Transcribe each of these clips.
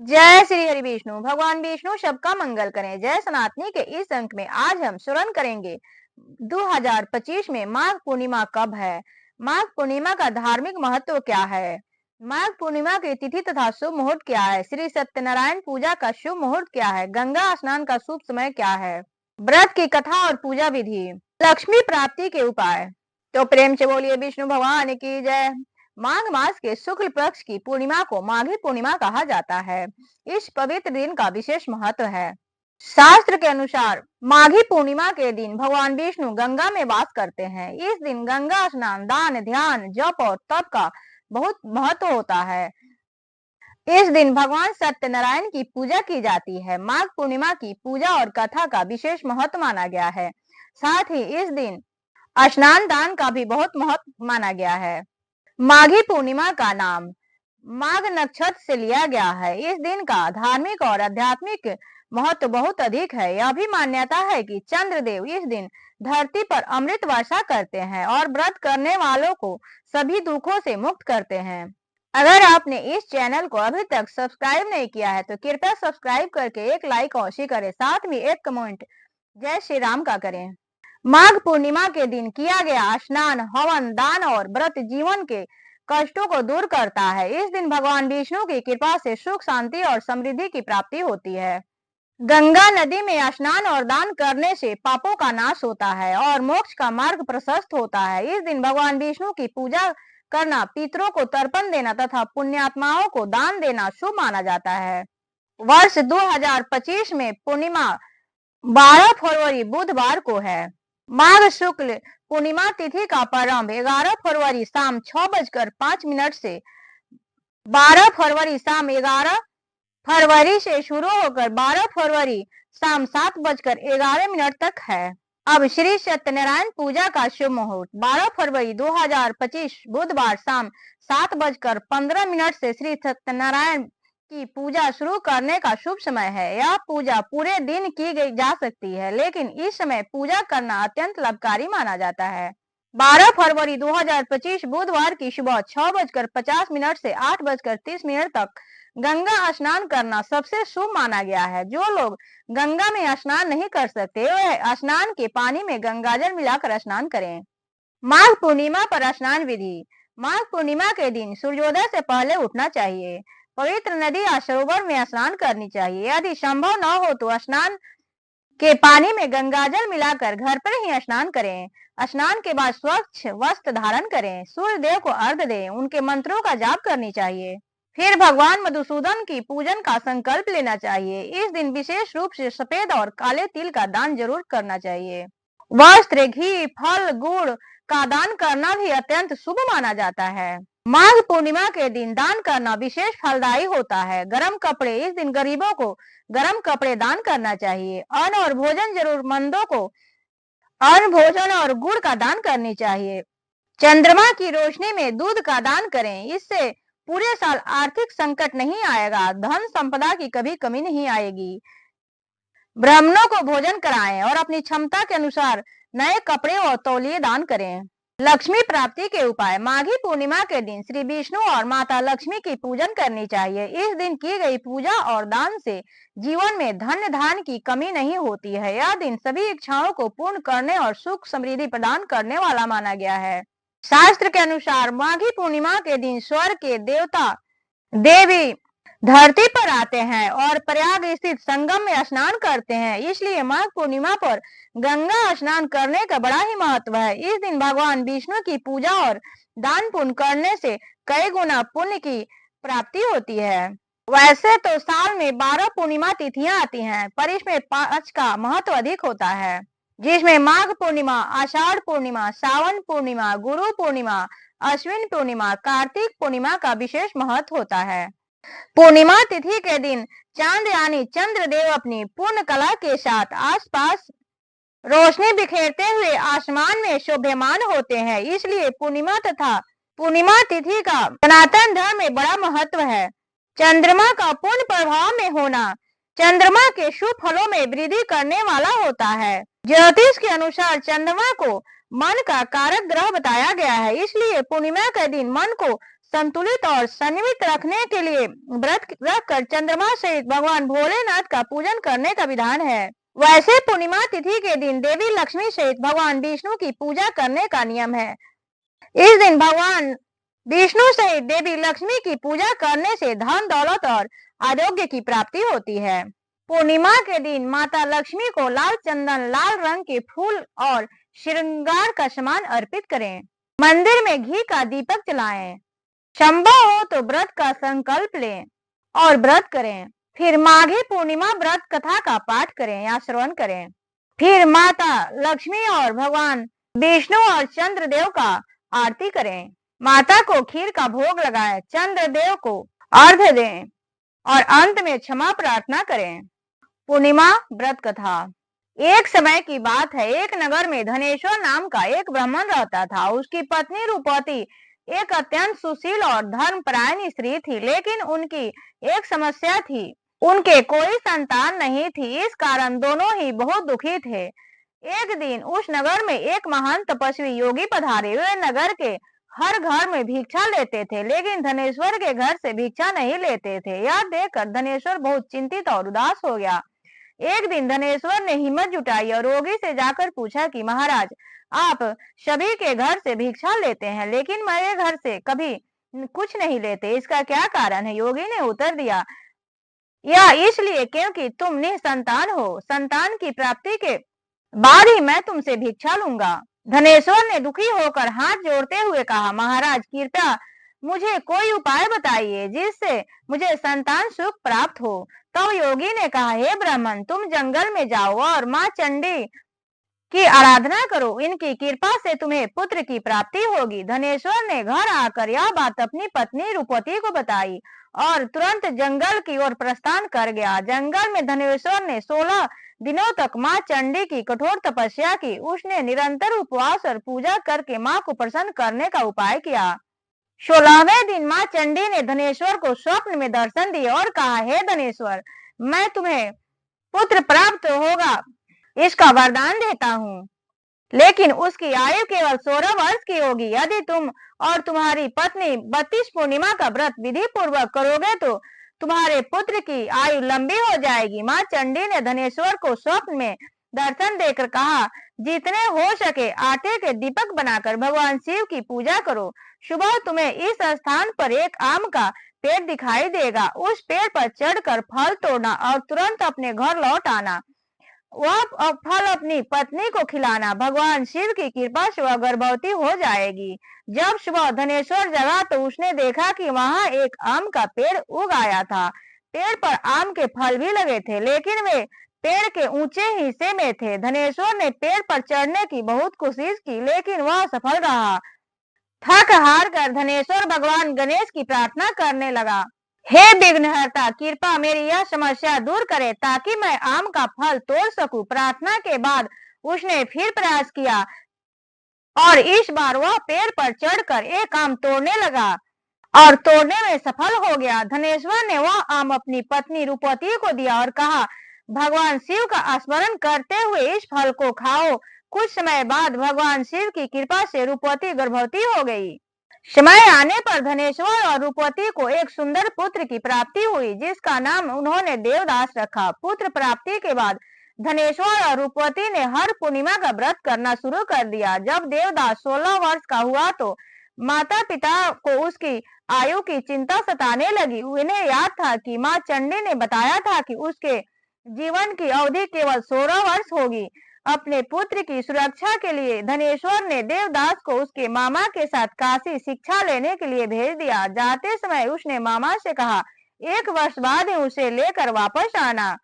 जय श्री हरि विष्णु। भगवान विष्णु सबका मंगल करें। जय सनातनी के इस अंक में आज हम श्रवण करेंगे 2025 में माघ पूर्णिमा कब है, माघ पूर्णिमा का धार्मिक महत्व क्या है, माघ पूर्णिमा की तिथि तथा शुभ मुहूर्त क्या है, श्री सत्यनारायण पूजा का शुभ मुहूर्त क्या है, गंगा स्नान का शुभ समय क्या है, व्रत की कथा और पूजा विधि, लक्ष्मी प्राप्ति के उपाय। तो प्रेम से बोलिए विष्णु भगवान की जय। माघ मास के शुक्ल पक्ष की पूर्णिमा को माघी पूर्णिमा कहा जाता है। इस पवित्र दिन का विशेष महत्व है। शास्त्र के अनुसार माघी पूर्णिमा के दिन भगवान विष्णु गंगा में वास करते हैं। इस दिन गंगा स्नान, दान, ध्यान, जप और तप का बहुत महत्व होता है। इस दिन भगवान सत्यनारायण की पूजा की जाती है। माघ पूर्णिमा की पूजा और कथा का विशेष महत्व माना गया है। साथ ही इस दिन स्नान दान का भी बहुत महत्व माना गया है। माघी पूर्णिमा का नाम माघ नक्षत्र से लिया गया है। इस दिन का धार्मिक और आध्यात्मिक महत्व बहुत अधिक है। यह भी मान्यता है कि चंद्रदेव इस दिन धरती पर अमृत वर्षा करते हैं और व्रत करने वालों को सभी दुखों से मुक्त करते हैं। अगर आपने इस चैनल को अभी तक सब्सक्राइब नहीं किया है तो कृपया सब्सक्राइब करके एक लाइक अवश्य करें, साथ में एक कमेंट जय श्री राम का करें। माघ पूर्णिमा के दिन किया गया स्नान, हवन, दान और व्रत जीवन के कष्टों को दूर करता है। इस दिन भगवान विष्णु की कृपा से सुख, शांति और समृद्धि की प्राप्ति होती है। गंगा नदी में स्नान और दान करने से पापों का नाश होता है और मोक्ष का मार्ग प्रशस्त होता है। इस दिन भगवान विष्णु की पूजा करना, पितरों को तर्पण देना तथा पुण्यात्माओं को दान देना शुभ माना जाता है। वर्ष 2025 में पूर्णिमा 12 फरवरी बुधवार को है। माघ शुक्ल पूर्णिमा तिथि का प्रारंभ 11 फरवरी शाम 6:05 से 12 फरवरी शाम 11 फरवरी से शुरू होकर 12 फरवरी शाम 7:11 तक है। अब श्री सत्यनारायण पूजा का शुभ मुहूर्त 12 फरवरी 2025 बुधवार शाम 7:15 से श्री सत्यनारायण की पूजा शुरू करने का शुभ समय है। यह पूजा पूरे दिन की जा सकती है, लेकिन इस समय पूजा करना अत्यंत लाभकारी माना जाता है। 12 फरवरी 2025 बुधवार की सुबह 6:50 से 8:30 तक गंगा स्नान करना सबसे शुभ माना गया है। जो लोग गंगा में स्नान नहीं कर सकते वह स्नान के पानी में गंगाजल मिलाकर स्नान करें। माघ पूर्णिमा पर स्नान विधि। माघ पूर्णिमा के दिन सूर्योदय से पहले उठना चाहिए। पवित्र नदी या सरोवर में स्नान करनी चाहिए। यदि संभव न हो तो स्नान के पानी में गंगाजल मिलाकर घर पर ही स्नान करें। स्नान के बाद स्वच्छ वस्त्र धारण करें, सूर्य देव को अर्घ्य दें, उनके मंत्रों का जाप करनी चाहिए। फिर भगवान मधुसूदन की पूजन का संकल्प लेना चाहिए। इस दिन विशेष रूप से सफेद और काले तिल का दान जरूर करना चाहिए। वस्त्र, घी, फल, गुड़ का दान करना भी अत्यंत शुभ माना जाता है। माघ पूर्णिमा के दिन दान करना विशेष फलदायी होता है। गर्म कपड़े, इस दिन गरीबों को गर्म कपड़े दान करना चाहिए। अन्न और भोजन जरूरतमंदों को अन्न, भोजन और गुड़ का दान करनी चाहिए। चंद्रमा की रोशनी में दूध का दान करें, इससे पूरे साल आर्थिक संकट नहीं आएगा, धन संपदा की कभी कमी नहीं आएगी। ब्राह्मणों को भोजन कराएं और अपनी क्षमता के अनुसार नए कपड़े और तौलिए दान करें। लक्ष्मी प्राप्ति के उपाय। माघी पूर्णिमा के दिन श्री विष्णु और माता लक्ष्मी की पूजन करनी चाहिए। इस दिन की गई पूजा और दान से जीवन में धन धान की कमी नहीं होती है। यह दिन सभी इच्छाओं को पूर्ण करने और सुख समृद्धि प्रदान करने वाला माना गया है। शास्त्र के अनुसार माघी पूर्णिमा के दिन स्वर्ग के देवता देवी धरती पर आते हैं और प्रयाग स्थित संगम में स्नान करते हैं। इसलिए माघ पूर्णिमा पर गंगा स्नान करने का बड़ा ही महत्व है। इस दिन भगवान विष्णु की पूजा और दान पुण्य करने से कई गुना पुण्य की प्राप्ति होती है। वैसे तो साल में 12 पूर्णिमा तिथियां आती हैं, पर इसमें 5 का महत्व अधिक होता है, जिसमें माघ पूर्णिमा, आषाढ़ पूर्णिमा, सावन पूर्णिमा, गुरु पूर्णिमा, अश्विन पूर्णिमा, कार्तिक पूर्णिमा का विशेष महत्व होता है। पूर्णिमा तिथि के दिन चांद यानी चंद्रदेव अपनी पूर्ण कला के साथ आसपास रोशनी बिखेरते हुए आसमान में शोभायमान होते हैं। इसलिए पूर्णिमा तथा पूर्णिमा तिथि का सनातन धर्म में बड़ा महत्व है। चंद्रमा का पूर्ण प्रभाव में होना चंद्रमा के शुभ फलों में वृद्धि करने वाला होता है। ज्योतिष के अनुसार चंद्रमा को मन का कारक ग्रह बताया गया है। इसलिए पूर्णिमा के दिन मन को संतुलित और संयमित रखने के लिए व्रत रखकर चंद्रमा सहित भगवान भोलेनाथ का पूजन करने का विधान है। वैसे पूर्णिमा तिथि के दिन देवी लक्ष्मी सहित भगवान विष्णु की पूजा करने का नियम है। इस दिन भगवान विष्णु सहित देवी लक्ष्मी की पूजा करने से धन दौलत और आरोग्य की प्राप्ति होती है। पूर्णिमा के दिन माता लक्ष्मी को लाल चंदन, लाल रंग के फूल और श्रृंगार का सामान अर्पित करें। मंदिर में घी का दीपक जलाएं। संभव हो तो व्रत का संकल्प लें और व्रत करें। फिर माघी पूर्णिमा व्रत कथा का पाठ करें या श्रवण करें। फिर माता लक्ष्मी और भगवान विष्णु और चंद्रदेव का आरती करें। माता को खीर का भोग लगाएं, चंद्रदेव को अर्घ्य दें और अंत में क्षमा प्रार्थना करें। पूर्णिमा व्रत कथा। एक समय की बात है, एक नगर में धनेश्वर नाम का एक ब्राह्मण रहता था। उसकी पत्नी रूपवती एक अत्यंत सुशील और धर्मपरायण स्त्री थी, लेकिन उनकी एक समस्या थी, उनके कोई संतान नहीं थी। इस कारण दोनों ही बहुत दुखी थे। एक दिन उस नगर में एक महान तपस्वी योगी पधारे। वे नगर के हर घर में भिक्षा लेते थे, लेकिन धनेश्वर के घर से भिक्षा नहीं लेते थे। यह देखकर धनेश्वर बहुत चिंतित और उदास हो गया। एक दिन धनेश्वर ने हिम्मत जुटाई और योगी से जाकर पूछा कि महाराज, आप सभी के घर से भिक्षा लेते हैं, लेकिन मेरे घर से कभी कुछ नहीं लेते, इसका क्या कारण है? योगी ने उत्तर दिया, यह इसलिए क्योंकि तुम निसंतान हो। संतान की प्राप्ति के बाद ही मैं तुमसे भिक्षा लूंगा। धनेश्वर ने दुखी होकर हाथ जोड़ते हुए कहा, महाराज कृपया मुझे कोई उपाय बताइए जिससे मुझे संतान सुख प्राप्त हो। तब योगी ने कहा, हे ब्राह्मण, तुम जंगल में जाओ और माँ चंडी की आराधना करो, इनकी कृपा से तुम्हें पुत्र की प्राप्ति होगी। धनेश्वर ने घर आकर यह बात अपनी पत्नी रूपवती को बताई और तुरंत जंगल की ओर प्रस्थान कर गया। जंगल में धनेश्वर ने 16 दिनों तक माँ चंडी की कठोर तपस्या की। उसने निरंतर उपवास और पूजा करके माँ को प्रसन्न करने का उपाय किया। 16वें दिन माँ चंडी ने धनेश्वर को स्वप्न में दर्शन दिए और कहा, हे धनेश्वर, मैं तुम्हें पुत्र प्राप्त होगा इसका वरदान देता हूँ, लेकिन उसकी आयु केवल 16 वर्ष की होगी। यदि तुम और तुम्हारी पत्नी 32 पूर्णिमा का व्रत विधि पूर्वक करोगे तो तुम्हारे पुत्र की आयु लंबी हो जाएगी। माँ चंडी ने धनेश्वर को स्वप्न में दर्शन देकर कहा, जितने हो सके आटे के दीपक बनाकर भगवान शिव की पूजा करो। सुबह तुम्हें इस स्थान पर एक आम का पेड़ दिखाई देगा। उस पेड़ पर चढ़कर फल तोड़ना और तुरंत अपने घर लौट आना। वह फल अपनी पत्नी को खिलाना। भगवान शिव की कृपा से वह गर्भवती हो जाएगी। जब सुबह धनेश्वर जगा तो उसने देखा कि वहां एक आम का पेड़ उग आया था। पेड़ पर आम के फल भी लगे थे, लेकिन वे पेड़ के ऊंचे हिस्से में थे। धनेश्वर ने पेड़ पर चढ़ने की बहुत कोशिश की, लेकिन वह सफल रहा। थक हार कर धनेश्वर भगवान गणेश की प्रार्थना करने लगा, हे विघ्नहर्ता, कृपा मेरी यह समस्या दूर करे ताकि मैं आम का फल तोड़ सकूं। प्रार्थना के बाद उसने फिर प्रयास किया और इस बार वह पेड़ पर चढ़कर एक आम तोड़ने लगा और तोड़ने में सफल हो गया। धनेश्वर ने वह आम अपनी पत्नी रूपवती को दिया और कहा, भगवान शिव का स्मरण करते हुए इस फल को खाओ। कुछ समय बाद भगवान शिव की कृपा से रूपवती गर्भवती हो गई। समय आने पर धनेश्वर और रूपवती को एक सुंदर पुत्र की प्राप्ति हुई, जिसका नाम उन्होंने देवदास रखा। पुत्र प्राप्ति के बाद धनेश्वर और रूपवती ने हर पूर्णिमा का व्रत करना शुरू कर दिया। जब देवदास 16 वर्ष का हुआ तो माता पिता को उसकी आयु की चिंता सताने लगी। उन्हें याद था कि माँ चंडी ने बताया था कि उसके जीवन की अवधि केवल 16 वर्ष होगी। अपने पुत्र की सुरक्षा के लिए धनेश्वर ने देवदास को उसके मामा के साथ काशी शिक्षा लेने के लिए भेज दिया। जाते समय उसने मामा से कहा, 1 वर्ष बाद ही उसे लेकर वापस आना।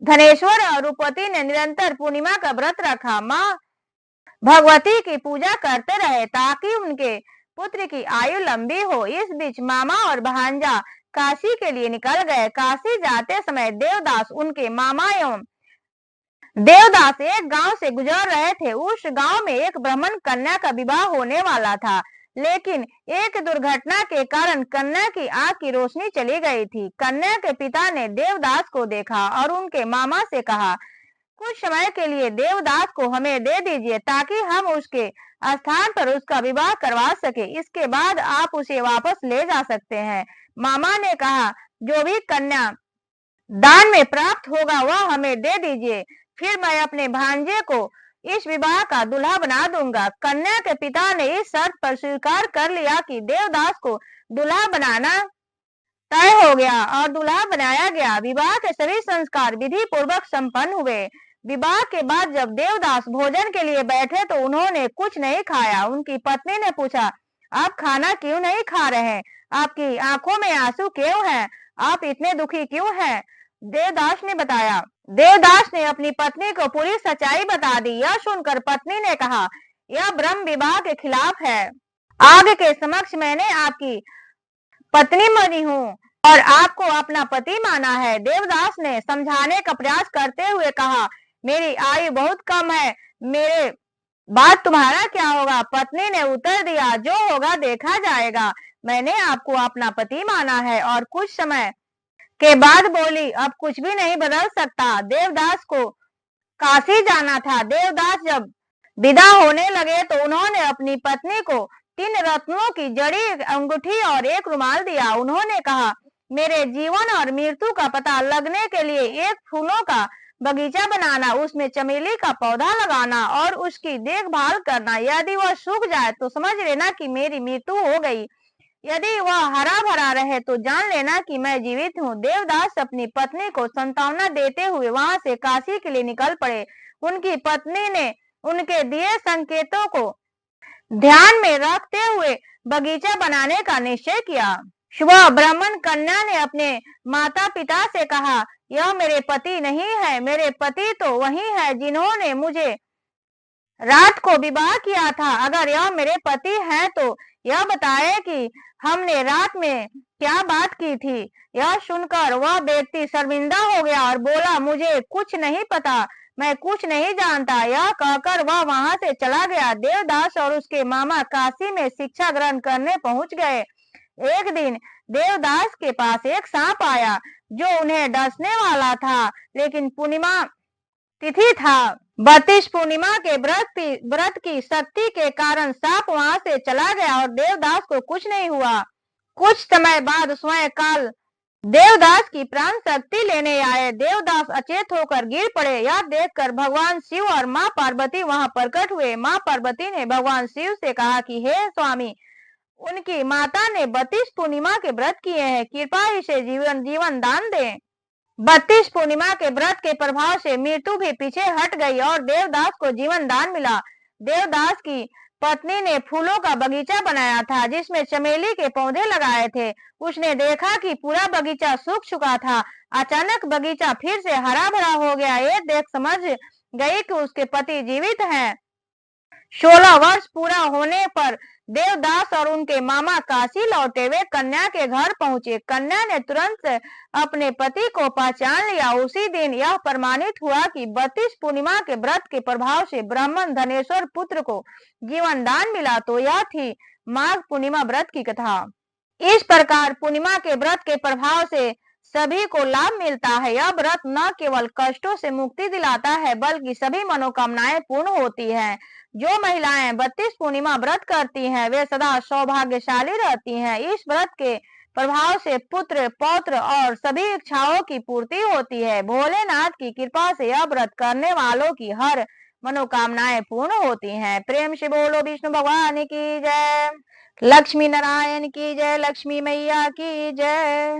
धनेश्वर और रूपवती ने निरंतर पूर्णिमा का व्रत रखा। माँ भगवती की पूजा करते रहे ताकि उनके पुत्र की आयु लंबी हो। इस बीच मामा और भांजा काशी के लिए निकल गए। काशी जाते समय देवदास उनके मामा एवं देवदास एक गांव से गुजर रहे थे। उस गांव में एक ब्राह्मण कन्या का विवाह होने वाला था, लेकिन एक दुर्घटना के कारण कन्या की आंख की रोशनी चली गई थी। कन्या के पिता ने देवदास को देखा और उनके मामा से कहा, कुछ समय के लिए देवदास को हमें दे दीजिए ताकि हम उसके स्थान पर उसका विवाह करवा सके। इसके बाद आप उसे वापस ले जा सकते हैं। मामा ने कहा, जो भी कन्या दान में प्राप्त होगा वह हमें दे दीजिए, फिर मैं अपने भांजे को इस विवाह का दूल्हा बना दूंगा। कन्या के पिता ने इस शर्त पर स्वीकार कर लिया कि देवदास को दूल्हा बनाना तय हो गया और दूल्हा बनाया गया। विवाह के सभी संस्कार विधि पूर्वक संपन्न हुए। विवाह के बाद जब देवदास भोजन के लिए बैठे तो उन्होंने कुछ नहीं खाया। उनकी पत्नी ने पूछा, आप खाना क्यों नहीं खा रहे? आपकी आंखों में आंसू क्यों हैं? आप इतने दुखी क्यों हैं? देवदास ने बताया। देवदास ने अपनी पत्नी को पूरी सच्चाई बता दी। यह सुनकर पत्नी ने कहा, यह ब्रह्म विवाह के खिलाफ है। आग के समक्ष मैंने आपकी पत्नी बनी हूँ और आपको अपना पति माना है। देवदास ने समझाने का प्रयास करते हुए कहा, मेरी आयु बहुत कम है, मेरे बाद तुम्हारा क्या होगा? पत्नी ने उत्तर दिया, जो होगा देखा जाएगा। मैंने आपको अपना पति माना है। और कुछ समय के बाद बोली, अब कुछ भी नहीं बदल सकता। देवदास को काशी जाना था। देवदास जब विदा होने लगे तो उन्होंने अपनी पत्नी को 3 रत्नों की जड़ी अंगूठी और एक रुमाल दिया। उन्होंने कहा, मेरे जीवन और मृत्यु का पता लगने के लिए एक फूलों का बगीचा बनाना, उसमें चमेली का पौधा लगाना और उसकी देखभाल करना। यदि वह सूख जाए तो समझ लेना कि मेरी मृत्यु हो गई, यदि वह हरा भरा रहे तो जान लेना कि मैं जीवित हूँ। देवदास अपनी पत्नी को सांत्वना देते हुए वहां से काशी के लिए निकल पड़े। उनकी पत्नी ने उनके दिए संकेतों को ध्यान में रखते हुए बगीचा बनाने का निश्चय किया। सुबह ब्राह्मण कन्या ने अपने माता पिता से कहा, यह मेरे पति नहीं है, मेरे पति तो वही है जिन्होंने मुझे रात को विवाह किया था। अगर यह मेरे पति हैं तो यह बताए कि हमने रात में क्या बात की थी। यह सुनकर वह व्यक्ति शर्मिंदा हो गया और बोला, मुझे कुछ नहीं पता, मैं कुछ नहीं जानता। यह कहकर वह वहां से चला गया। देवदास और उसके मामा काशी में शिक्षा ग्रहण करने पहुंच गए। एक दिन देवदास के पास एक सांप आया जो उन्हें डसने वाला था, लेकिन पूर्णिमा तिथि था। 32 पूर्णिमा के व्रत की शक्ति के कारण सांप वहां से चला गया और देवदास को कुछ नहीं हुआ। कुछ समय बाद स्वयं काल देवदास की प्राण शक्ति लेने आए। देवदास अचेत होकर गिर पड़े। यह देखकर भगवान शिव और माँ पार्वती वहां प्रकट हुए। माँ पार्वती ने भगवान शिव से कहा कि हे स्वामी, उनकी माता ने 32 पूर्णिमा के व्रत किए हैं, कृपा इसे जीवन दान दें। 32 पूर्णिमा के व्रत के प्रभाव से मृत्यु भी पीछे हट गई और देवदास को जीवन दान मिला। देवदास की पत्नी ने फूलों का बगीचा बनाया था जिसमें चमेली के पौधे लगाए थे। उसने देखा कि पूरा बगीचा सूख चुका था। अचानक बगीचा फिर से हरा भरा हो गया। ये देख समझ गई कि उसके पति जीवित हैं। 16 वर्ष पूरा होने पर देवदास और उनके मामा काशी लौटे। वे कन्या के घर पहुंचे। कन्या ने तुरंत अपने पति को पहचान लिया। उसी दिन यह प्रमाणित हुआ कि 32 पूर्णिमा के व्रत के प्रभाव से ब्राह्मण धनेश्वर पुत्र को जीवन दान मिला। तो यह थी माघ पूर्णिमा व्रत की कथा। इस प्रकार पूर्णिमा के व्रत के प्रभाव से सभी को लाभ मिलता है। यह व्रत न केवल कष्टों से मुक्ति दिलाता है बल्कि सभी मनोकामनाएं पूर्ण होती हैं। जो महिलाएं 32 पूर्णिमा व्रत करती हैं वे सदा सौभाग्यशाली रहती हैं। इस व्रत के प्रभाव से पुत्र पौत्र और सभी इच्छाओं की पूर्ति होती है। भोलेनाथ की कृपा से यह व्रत करने वालों की हर मनोकामनाएं पूर्ण होती हैं। प्रेम से बोलो विष्णु भगवान की जय, लक्ष्मी नारायण की जय, लक्ष्मी मैया की जय।